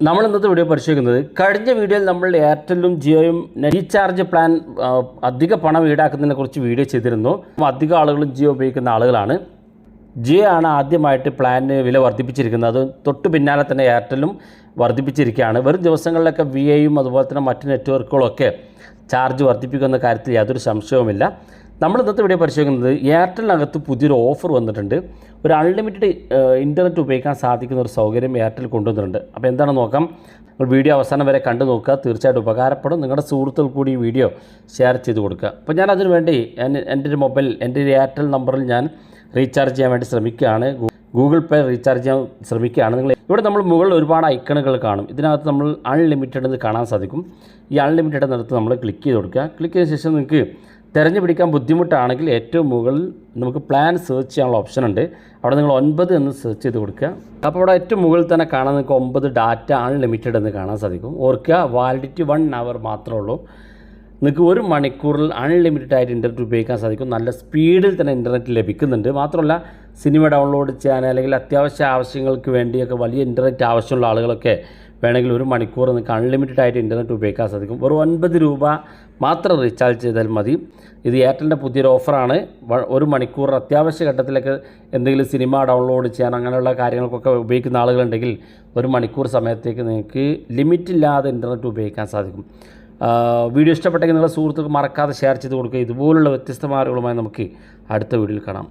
നമ്മൾ ഇന്നത്തെ വീഡിയോ പരിശോധിക്കുന്നത് കഴിഞ്ഞ വീഡിയോയിൽ നമ്മൾ എയർടെല്ലും ജിയോയും റീചാർജ് പ്ലാൻ അധിക പണം ഈടാക്കുന്നതിനെ കുറിച്ച് വീഡിയോ ചെയ്തിരുന്നു. അധികം ആളുകളും ജിയോ ഉപയോഗിക്കുന്ന ആളുകളാണ്. ജിയോ ആണ് ആദ്യമായിട്ട് പ്ലാനിന് വില വർദ്ധിപ്പിച്ചിരിക്കുന്നത്. അത് തൊട്ട് പിന്നാലെ തന്നെ എയർടെല്ലും വർദ്ധിപ്പിച്ചിരിക്കുകയാണ്. വരും ദിവസങ്ങളിലൊക്കെ വി ഐയും അതുപോലെ തന്നെ മറ്റ് നെറ്റ്വർക്കുകളൊക്കെ ചാർജ് വർദ്ധിപ്പിക്കുന്ന കാര്യത്തിൽ യാതൊരു സംശയവുമില്ല. നമ്മൾ ഇന്നത്തെ വീഡിയോ പരിശോധിക്കുന്നത് എയർടെലിനകത്ത് പുതിയൊരു ഓഫർ വന്നിട്ടുണ്ട്. ഒരു അൺലിമിറ്റഡ് ഇൻ്റർനെറ്റ് ഉപയോഗിക്കാൻ സാധിക്കുന്ന ഒരു സൗകര്യം എയർടെൽ കൊണ്ടുവന്നിട്ടുണ്ട്. അപ്പോൾ എന്താണെന്ന് നോക്കാം. നിങ്ങൾ വീഡിയോ അവസാനം വരെ കണ്ടു നോക്കുക, തീർച്ചയായിട്ടും ഉപകാരപ്പെടും. നിങ്ങളുടെ സുഹൃത്തുക്കൾ കൂടി ഈ വീഡിയോ ഷെയർ ചെയ്ത് കൊടുക്കുക. അപ്പോൾ ഞാൻ അതിനു വേണ്ടി എൻ്റെ ഒരു മൊബൈൽ എൻ്റെ ഒരു എയർടെൽ നമ്പറിൽ ഞാൻ റീചാർജ് ചെയ്യാൻ വേണ്ടി ശ്രമിക്കുകയാണ്. ഗൂഗിൾ പേ റീചാർജ് ചെയ്യാൻ ശ്രമിക്കുകയാണ്. ഇവിടെ നമ്മൾ മുകളിൽ ഒരുപാട് ഐക്കണുകൾ കാണും. ഇതിനകത്ത് നമ്മൾ അൺലിമിറ്റഡ് എന്ന് കാണാൻ സാധിക്കും. ഈ അൺലിമിറ്റഡ് എന്നിടത്ത് നമ്മൾ ക്ലിക്ക് ചെയ്ത് കൊടുക്കുക. ക്ലിക്ക് ചെയ്ത ശേഷം നിങ്ങൾക്ക് തിരഞ്ഞു പിടിക്കാൻ ബുദ്ധിമുട്ടാണെങ്കിൽ ഏറ്റവും മുകളിൽ നമുക്ക് പ്ലാൻ സെർച്ച് ചെയ്യാനുള്ള ഓപ്ഷൻ ഉണ്ട്. അവിടെ നിങ്ങൾ 9 എന്ന് സെർച്ച് ചെയ്ത് കൊടുക്കുക. അപ്പോൾ അവിടെ ഏറ്റവും മുകളിൽ തന്നെ കാണാൻ നിങ്ങൾക്ക് 9 ഡാറ്റ അൺലിമിറ്റഡ് എന്ന് കാണാൻ സാധിക്കും. ഓർക്കുക, വാലിഡിറ്റി 1 അവർ മാത്രമേ ഉള്ളൂ. നിങ്ങൾക്ക് 1 മണിക്കൂറിൽ അൺലിമിറ്റഡ് ആയിട്ട് ഇൻ്റർനെറ്റ് ഉപയോഗിക്കാൻ സാധിക്കും. നല്ല സ്പീഡിൽ തന്നെ ഇൻ്റർനെറ്റ് ലഭിക്കുന്നുണ്ട്. മാത്രമല്ല സിനിമ ഡൗൺലോഡ് ചെയ്യാൻ അല്ലെങ്കിൽ അത്യാവശ്യ ആവശ്യങ്ങൾക്ക് വേണ്ടിയൊക്കെ വലിയ ഇൻ്റർനെറ്റ് ആവശ്യമുള്ള ആളുകളൊക്കെ വേണമെങ്കിൽ 1 മണിക്കൂർ നിങ്ങൾക്ക് അൺലിമിറ്റഡ് ആയിട്ട് ഇൻ്റർനെറ്റ് ഉപയോഗിക്കാൻ സാധിക്കും. വെറും 9 രൂപ മാത്രം റീചാർജ് ചെയ്താൽ മതി. ഇത് എയർടെലിൻ്റെ പുതിയൊരു ഓഫറാണ്. 1 മണിക്കൂർ അത്യാവശ്യ ഘട്ടത്തിലൊക്കെ എന്തെങ്കിലും സിനിമ ഡൗൺലോഡ് ചെയ്യാൻ അങ്ങനെയുള്ള കാര്യങ്ങൾക്കൊക്കെ ഉപയോഗിക്കുന്ന ആളുകളുണ്ടെങ്കിൽ 1 മണിക്കൂർ സമയത്തേക്ക് നിങ്ങൾക്ക് ലിമിറ്റില്ലാതെ ഇൻ്റർനെറ്റ് ഉപയോഗിക്കാൻ സാധിക്കും. വീഡിയോ ഇഷ്ടപ്പെട്ടെങ്കിൽ നിങ്ങളുടെ സുഹൃത്തുക്കൾക്ക് മറക്കാതെ ഷെയർ ചെയ്ത് കൊടുക്കുക. ഇതുപോലുള്ള വ്യത്യസ്തമായ അറിവുകളുമായി നമുക്ക് അടുത്ത വീഡിയോയിൽ കാണാം.